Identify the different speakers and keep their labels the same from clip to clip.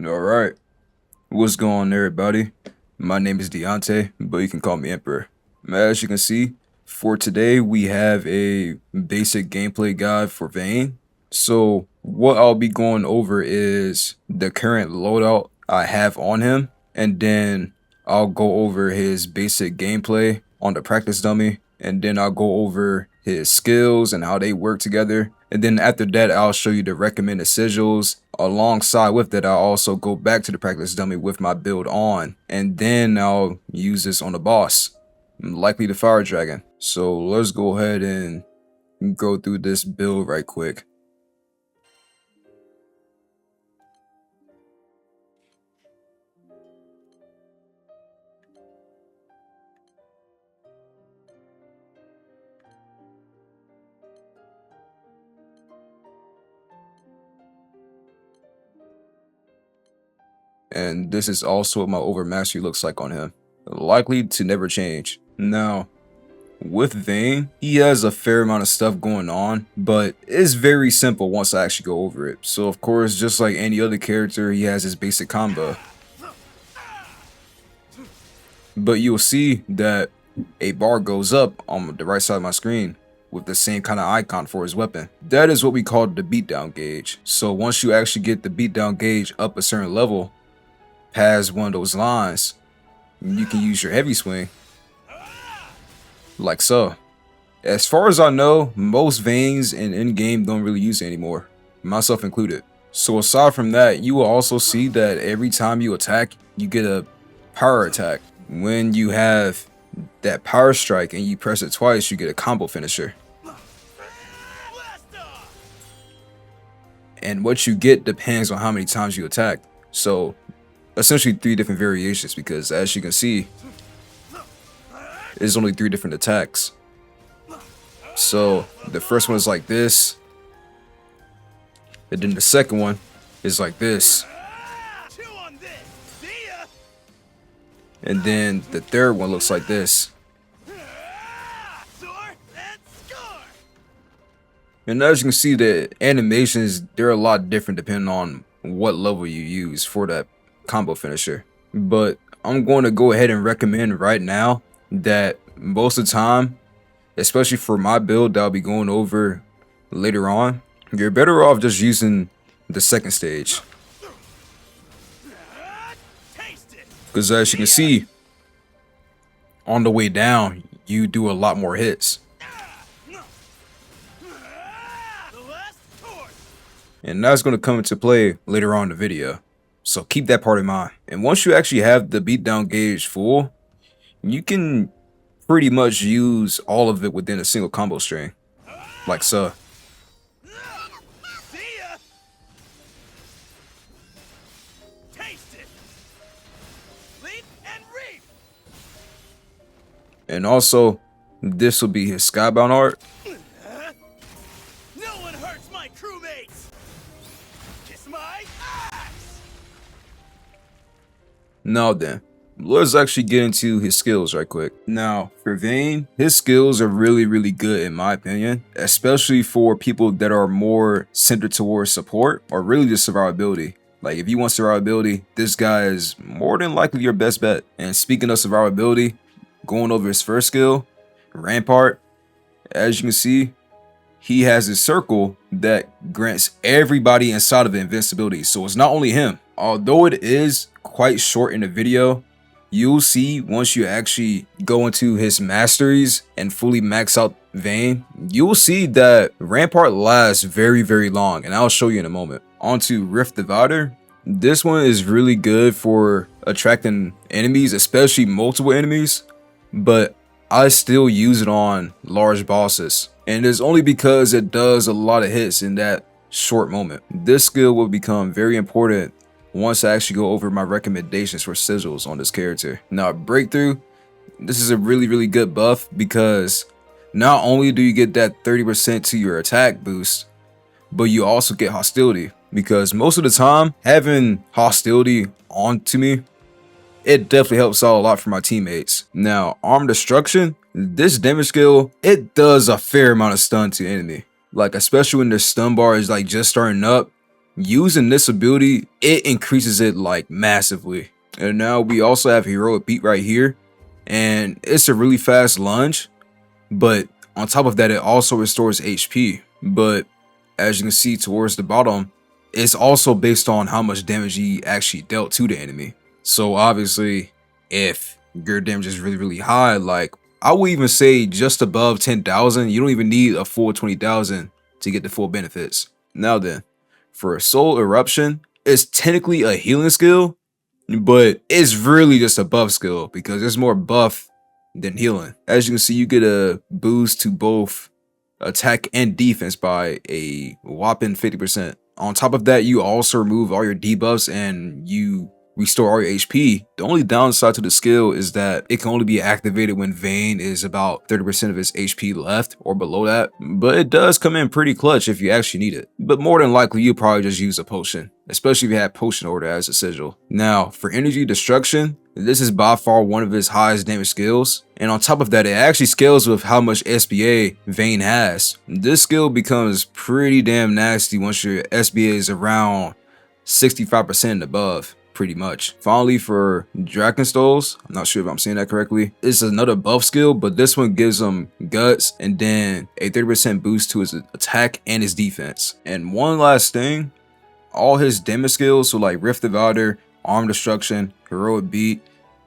Speaker 1: Alright, what's going on everybody? My name is Deontay, but you can call me Emperor. As you can see, for today we have a basic gameplay guide for Vane. So what I'll be going over is the current loadout I have on him, and then I'll go over his basic gameplay on the practice dummy, and then I'll go over his skills and how they work together. And then after that, I'll show you the recommended sigils. Alongside with that, I'll also go back to the practice dummy with my build on. And then I'll use this on the boss, likely the fire dragon. So let's go ahead and go through this build right quick. And this is also what my overmastery looks like on him. Likely to never change. Now, with Vane, he has a fair amount of stuff going on, but it's very simple once I actually go over it. So of course, just like any other character, he has his basic combo. But you'll see that a bar goes up on the right side of my screen with the same kind of icon for his weapon. That is what we call the beatdown gauge. So once you actually get the beatdown gauge up a certain level, past one of those lines, you can use your heavy swing like so. As far as I know, most Vanes in in-game don't really use it anymore, myself included. So aside from that, you will also see that every time you attack, you get a power attack. When you have that power strike and you press it twice, you get a combo finisher. And what you get depends on how many times you attack. So essentially 3 different variations, because as you can see, there's only 3 different attacks. So the first one is like this, and then the second one is like this, and then the third one looks like this. And as you can see, the animations, they're a lot different depending on what level you use for that combo finisher. But I'm going to go ahead and recommend right now that most of the time, especially for my build that I'll be going over later on, you're better off just using the second stage. Because as you can see, on the way down, you do a lot more hits. And that's going to come into play later on in the video. So keep that part in mind. And once you actually have the beatdown gauge full, you can pretty much use all of it within a single combo string, like so. And also, this will be his skybound art.
Speaker 2: No one hurts my crewmates. Kiss my ass.
Speaker 1: Now then, let's actually get into his skills right quick. Now, for Vane, his skills are really good in my opinion, especially for people that are more centered towards support or really just survivability. Like if you want survivability, this guy is more than likely your best bet. And speaking of survivability, going over his first skill, Rampart, as you can see, he has a circle that grants everybody inside of it invincibility. So it's not only him. Although it is quite short in the video, you'll see once you actually go into his masteries and fully max out Vane, you'll see that Rampart lasts very long, and I'll show you in a moment. Onto Rift Divider. This one is really good for attracting enemies, especially multiple enemies, but I still use it on large bosses, and it's only because it does a lot of hits in that short moment. This skill will become very important once I actually go over my recommendations for sigils on this character. Now, Breakthrough, this is a really good buff because not only do you get that 30% to your attack boost, but you also get hostility, because most of the time having hostility onto me, it definitely helps out a lot for my teammates. Now, Arm Destruction, this damage skill, it does a fair amount of stun to enemy. Like, especially when their stun bar is like just starting up, using this ability, it increases it like massively. And now we also have Heroic Beat right here, and it's a really fast lunge, but on top of that, it also restores HP. But as you can see towards the bottom, it's also based on how much damage he actually dealt to the enemy. So obviously, if your damage is really high, like I would even say just above 10,000, you don't even need a full 20,000 to get the full benefits. Now then, for Soul Eruption, it's technically a healing skill, but it's really just a buff skill because there's more buff than healing. As you can see, you get a boost to both attack and defense by a whopping 50%. On top of that, you also remove all your debuffs and you restore all your HP. The only downside to the skill is that it can only be activated when Vane is about 30% of his HP left or below that, but it does come in pretty clutch if you actually need it. But more than likely, you'll probably just use a potion, especially if you have potion order as a sigil. Now, for energy destruction, this is by far one of his highest damage skills, and on top of that, it actually scales with how much SBA Vane has. This skill becomes pretty damn nasty once your SBA is around 65% and above, pretty much. Finally, for Drakenstones, I'm not sure if I'm saying that correctly, it's another buff skill, but this one gives him guts and then a 30% boost to his attack and his defense. And one last thing, all his damage skills, so like Rift Divider, Arm Destruction, Heroic Beat,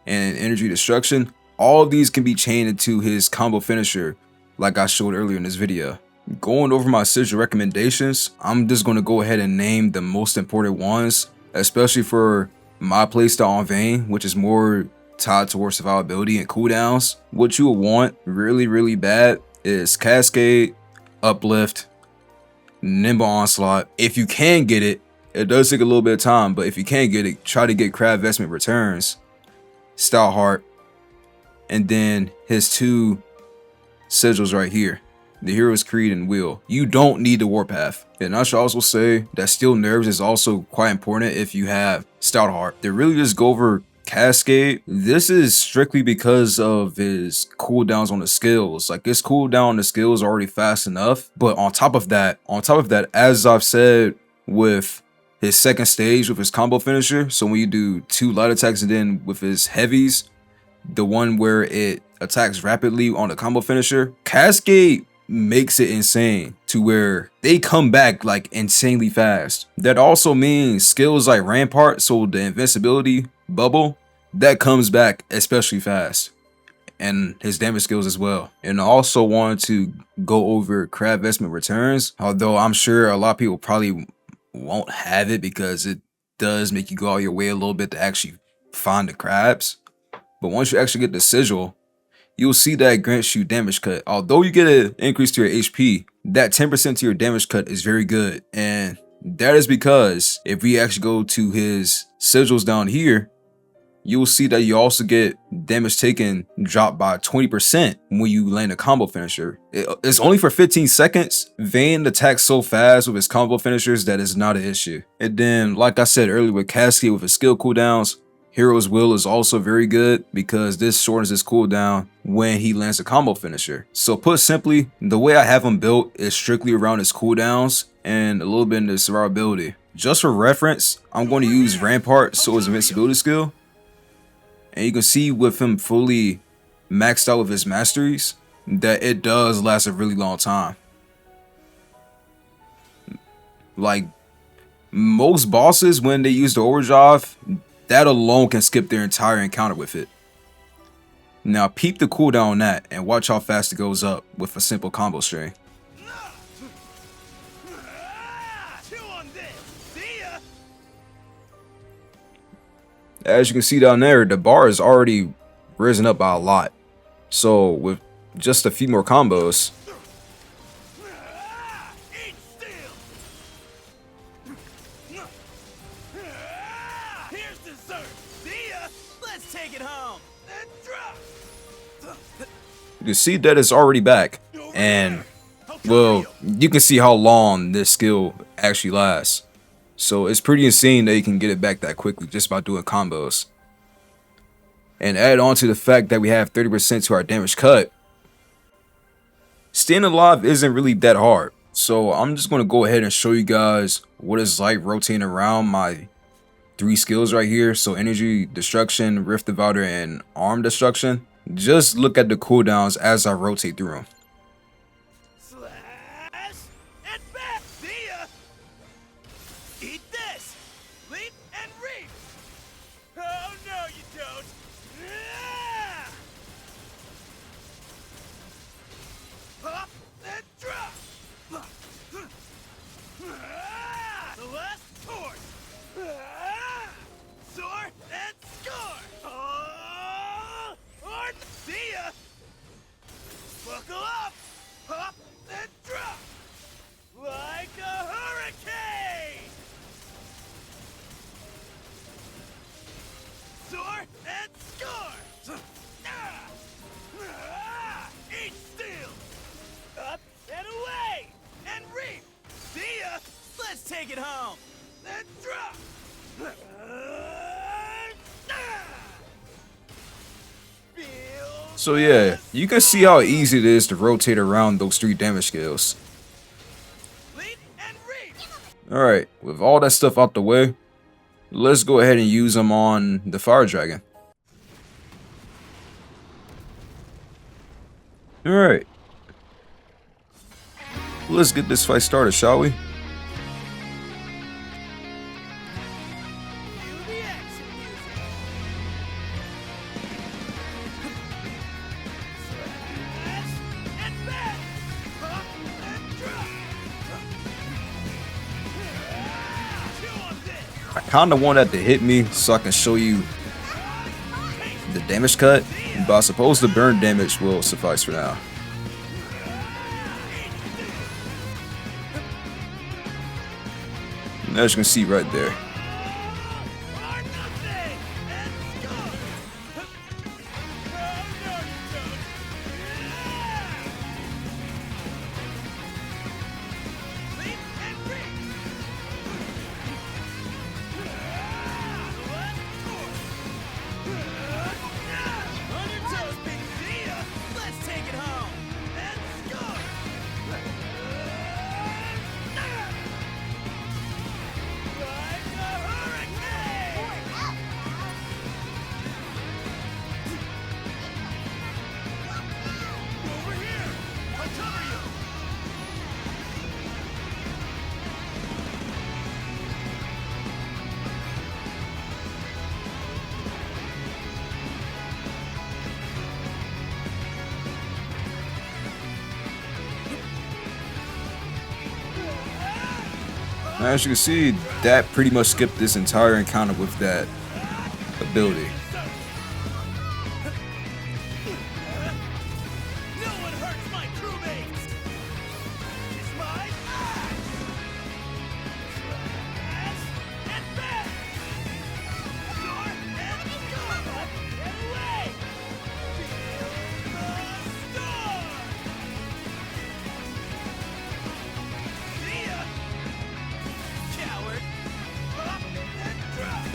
Speaker 1: and Energy Destruction, all of these can be chained into his combo finisher like I showed earlier in this video. Going over my sigil recommendations, I'm just going to go ahead and name the most important ones, especially for my playstyle on Vane, which is more tied towards survivability and cooldowns. What you will want really bad is Cascade, Uplift, Nimble Onslaught. If you can get it, it does take a little bit of time, but if you can't get it, try to get Crab Vestment Returns, Stout Heart, and then his two sigils right here, the Hero's Creed and Will. You don't need the Warpath. And I should also say that Steel Nerves is also quite important if you have Stout Heart. They really just go over Cascade. This is strictly because of his cooldowns on the skills. Like his cooldown on the skills are already fast enough, but on top of that, as I've said with his second stage with his combo finisher, so when you do 2 light attacks and then with his heavies, the one where it attacks rapidly on the combo finisher, Cascade makes it insane to where they come back like insanely fast. That also means skills like Rampart, so the invincibility bubble, that comes back especially fast, and his damage skills as well. And I also wanted to go over Crab Vestment Returns, although I'm sure a lot of people probably won't have it because it does make you go out your way a little bit to actually find the crabs. But once you actually get the sigil, you'll see that it grants you damage cut. Although you get an increase to your HP, that 10% to your damage cut is very good. And that is because if we actually go to his sigils down here, you'll see that you also get damage taken dropped by 20% when you land a combo finisher. It's only for 15 seconds. Vane attacks so fast with his combo finishers that is not an issue. And then, like I said earlier with Cascade with his skill cooldowns, Hero's Will is also very good because this shortens his cooldown when he lands a combo finisher. So put simply, the way I have him built is strictly around his cooldowns and a little bit in his survivability. Just for reference, I'm going to use Rampart, so his invincibility skill. And you can see with him fully maxed out with his masteries that it does last a really long time. Like most bosses, when they use the overdrive, that alone can skip their entire encounter with it. Now peep the cooldown on that and watch how fast it goes up with a simple combo string. As you can see down there, the bar is already risen up by a lot. So with just a few more combos,
Speaker 2: here's dessert. See ya. Let's take it home.
Speaker 1: you can see that it's already back. And well, you can see how long this skill actually lasts. So it's pretty insane that you can get it back that quickly just by doing combos. And add on to the fact that we have 30% to our damage cut, staying alive isn't really that hard. So I'm just going to go ahead and show you guys what it's like rotating around my 3 skills right here. So energy destruction, rift divider, and arm destruction. Just look at the cooldowns as I rotate through them.
Speaker 2: Slash and back. See ya. Eat this. Leap and reap. Oh no, you don't. Ah! Pop and drop. Ah! The last torch. Ah! Soar and score. Oh! Or see ya. Buckle up. Pop and drop. Like a hurricane. Soar and score. Ah! Ah! Eat steel. Up and away. And reap. See ya. Let's take it home. And drop. Feel
Speaker 1: So yeah, you can see how easy it is to rotate around those 3 damage skills.
Speaker 2: leap and reap.
Speaker 1: Alright, with all that stuff out the way, let's go ahead and use them on the fire dragon. Alright. Let's get this fight started, shall we?
Speaker 2: Cue the action music. Slash and back. Up and drop. Chew on this.
Speaker 1: I kinda want that to hit me so I can show you the damage cut, but I suppose the burn damage will suffice for now. And as you can see right there.
Speaker 2: Or nothing. And score. Oh no, you don't. Leap and reap. On your toes, big Zia. Let's take it home. And score. Like a hurricane. Over here. I'll cover you.
Speaker 1: As you can see, that pretty much skipped this entire encounter with that ability.
Speaker 2: No one hurts my crewmates! It's my axe! Slash and back! Soar and go! Up and away! Feel the storm! See ya! Coward! Up and drop!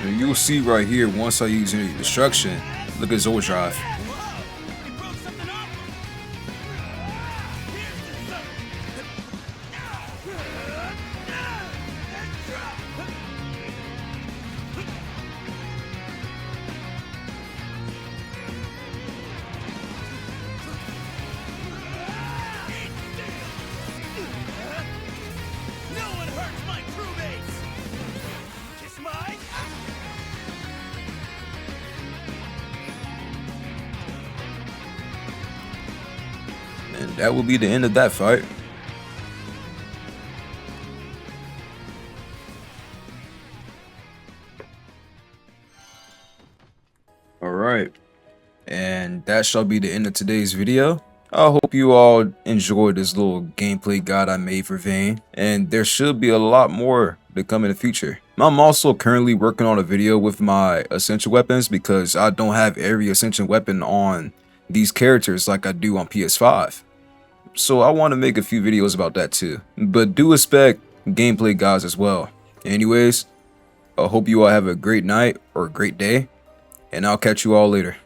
Speaker 1: And you'll see right here, once I use any destruction, look at his overdrive.
Speaker 2: Whoa! We broke something up! No one hurts my crewmates! Kiss my...
Speaker 1: And that will be the end of that fight. Alright. And that shall be the end of today's video. I hope you all enjoyed this little gameplay guide I made for Vane, and there should be a lot more to come in the future. I'm also currently working on a video with my essential weapons because I don't have every essential weapon on these characters like I do on PS5. So I want to make a few videos about that too, but do expect gameplay guides as well. Anyways, I hope you all have a great night or a great day, and I'll catch you all later.